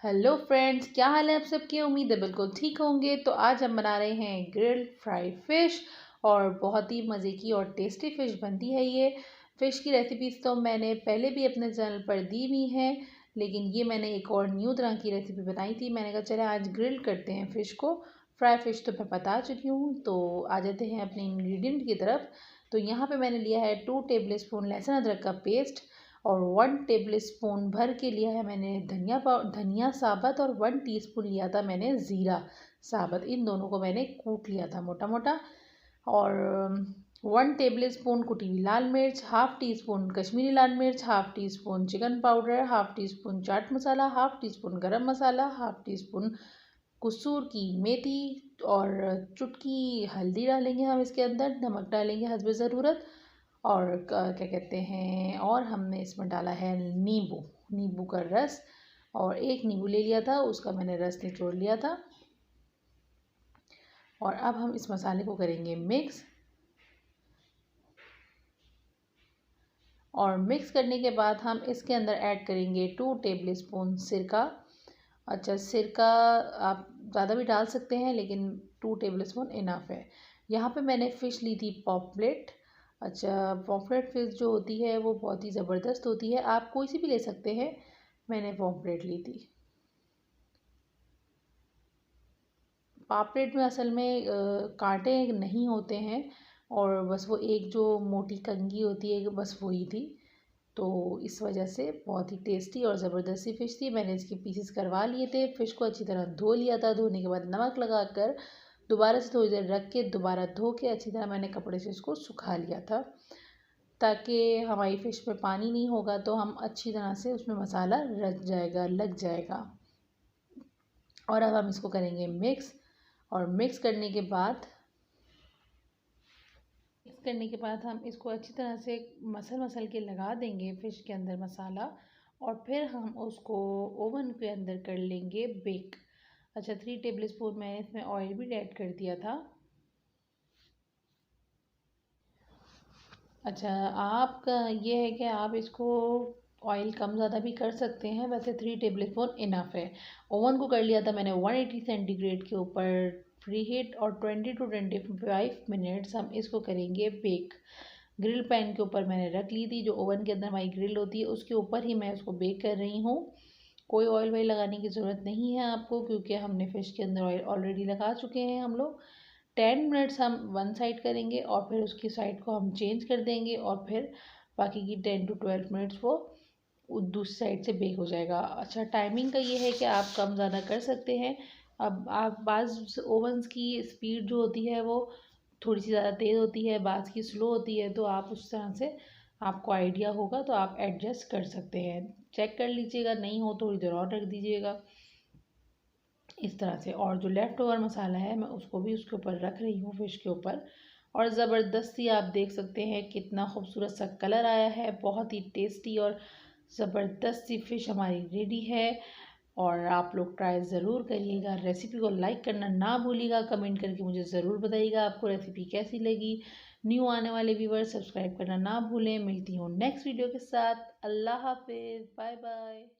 Hello friends, क्या हाल है आप सबकी। उम्मीद है बिल्कुल ठीक होंगे। तो आज हम बना रहे हैं ग्रिल्ड फ्राई फिश और बहुत ही मज़े की और टेस्टी फ़िश बनती है ये। फ़िश की रेसिपीज़ तो मैंने पहले भी अपने चैनल पर दी हुई हैं, लेकिन ये मैंने एक और न्यू तरह की रेसिपी बनाई थी। मैंने कहा चले आज ग्रिल करते हैं फ़िश को। फ्राई फ़िश तो मैं बता चुकी हूँ, तो आ जाते हैं अपने इंग्रेडिएंट की तरफ। तो यहाँ पे मैंने लिया है 2 टेबल स्पून लहसुन अदरक का पेस्ट और 1 टेबल स्पून भर के लिया है मैंने धनिया साबुत और 1 टीस्पून लिया था मैंने ज़ीरा साबुत। इन दोनों को मैंने कूट लिया था मोटा मोटा। और 1 टेबल स्पून कुटी हुई लाल मिर्च, हाफ़ टी स्पून कश्मीरी लाल मिर्च, half teaspoon chicken powder, half teaspoon chaat masala, half teaspoon garam masala, half tea spoon कसूर की मेथी और चुटकी हल्दी डालेंगे हम इसके अंदर, नमक डालेंगे हस्ब ज़रूरत। और क्या कहते हैं, और हमने इसमें डाला है नींबू का रस। और एक नींबू ले लिया था, उसका मैंने रस निचोड़ लिया था। और अब हम इस मसाले को करेंगे मिक्स। और मिक्स करने के बाद हम इसके अंदर ऐड करेंगे 2 टेबल स्पून सिरका। अच्छा, सिरका आप ज़्यादा भी डाल सकते हैं, लेकिन 2 टेबल स्पून इनफ है। यहाँ पे मैंने फ़िश ली थी पॉपलेट। अच्छा, पॉपलेट फ़िश जो होती है वो बहुत ही ज़बरदस्त होती है, आप कोई सी भी ले सकते हैं। मैंने पॉपलेट ली थी। पापलेट में असल में कांटे नहीं होते हैं, और बस वो एक जो मोटी कंघी होती है बस वही थी। तो इस वजह से बहुत ही टेस्टी और ज़बरदस्त सी फ़िश थी। मैंने इसके पीसेस करवा लिए थे। फ़िश को अच्छी तरह धो लिया था। धोने के बाद नमक लगाकर दोबारा से थोड़ी देर रख के दोबारा धो के अच्छी तरह मैंने कपड़े से इसको सुखा लिया था, ताकि हमारी फ़िश में पानी नहीं होगा तो हम अच्छी तरह से उसमें मसाला लग जाएगा। और अब हम इसको करेंगे मिक्स। और मिक्स करने के बाद हम इसको अच्छी तरह से मसल के लगा देंगे फ़िश के अंदर मसाला। और फिर हम उसको ओवन के अंदर कर लेंगे बेक। अच्छा, 3 टेबल स्पून मैंने इसमें ऑयल भी ऐड कर दिया था। अच्छा, आपका ये है कि आप इसको ऑयल कम ज़्यादा भी कर सकते हैं, वैसे 3 टेबल स्पून इनफ है। ओवन को कर लिया था मैंने 180 सेंटीग्रेड के ऊपर प्री हीट, और 20 टू 25 मिनट्स हम इसको करेंगे बेक। ग्रिल पैन के ऊपर मैंने रख ली थी, जो ओवन के अंदर हमारी ग्रिल होती है उसके ऊपर ही मैं उसको बेक कर रही हूँ। कोई ऑयल वायल लगाने की ज़रूरत नहीं है आपको, क्योंकि हमने फ़िश के अंदर ऑयल ऑलरेडी लगा चुके हैं हम लोग। 10 मिनट्स हम वन साइड करेंगे और फिर उसकी साइड को हम चेंज कर देंगे, और फिर बाकी की 10 टू 12 मिनट्स वो दूसरी साइड से बेक हो जाएगा। अच्छा, टाइमिंग का ये है कि आप कम ज़्यादा कर सकते हैं। अब आप बाज़ ओवन्स की स्पीड जो होती है वो थोड़ी सी ज़्यादा तेज़ होती है, बाज़ की स्लो होती है, तो आप उस तरह से आपको आइडिया होगा तो आप एडजस्ट कर सकते हैं। चेक कर लीजिएगा, नहीं हो थोड़ी देर और रख दीजिएगा इस तरह से। और जो लेफ़्ट ओवर मसाला है मैं उसको भी उसके ऊपर रख रही हूँ फ़िश के ऊपर। और ज़बरदस्ती आप देख सकते हैं कितना खूबसूरत सा कलर आया है। बहुत ही टेस्टी और ज़बरदस्त सी फ़िश हमारी रेडी है। और आप लोग ट्राई ज़रूर करिएगा। रेसिपी को लाइक करना ना भूलिएगा, कमेंट करके मुझे ज़रूर बताइएगा आपको रेसिपी कैसी लगी। न्यू आने वाले व्यूअर्स सब्सक्राइब करना ना भूलें। मिलती हूँ नेक्स्ट वीडियो के साथ। अल्लाह हाफिज़, बाय बाय।